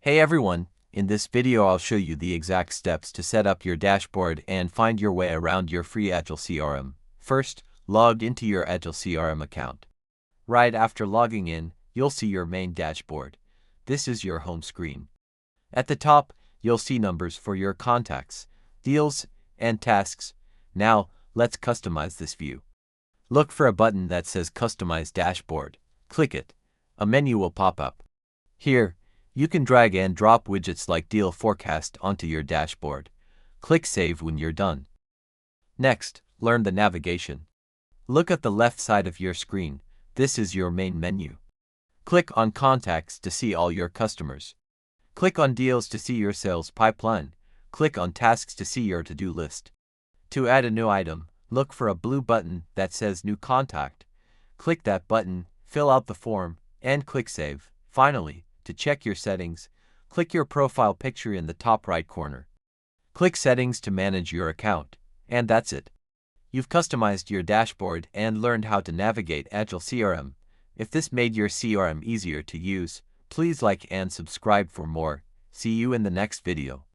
Hey everyone, in this video I'll show you the exact steps to set up your dashboard and find your way around your free Agie CRM. First, log into your Agie CRM account. Right after logging in, you'll see your main dashboard. This is your home screen. At the top, you'll see numbers for your contacts, deals, and tasks. Now, let's customize this view. Look for a button that says Customize Dashboard. Click it. A menu will pop up. Here, you can drag and drop widgets like Deal Forecast onto your dashboard. Click Save when you're done. Next, learn the navigation. Look at the left side of your screen. This is your main menu. Click on Contacts to see all your customers. Click on Deals to see your sales pipeline. Click on Tasks to see your to-do list. To add a new item, look for a blue button that says New Contact. Click that button, fill out the form, and click Save. Finally, to check your settings, click your profile picture in the top right corner. Click Settings to manage your account, and that's it. You've customized your dashboard and learned how to navigate Agie CRM. If this made your CRM easier to use, please like and subscribe for more. See you in the next video.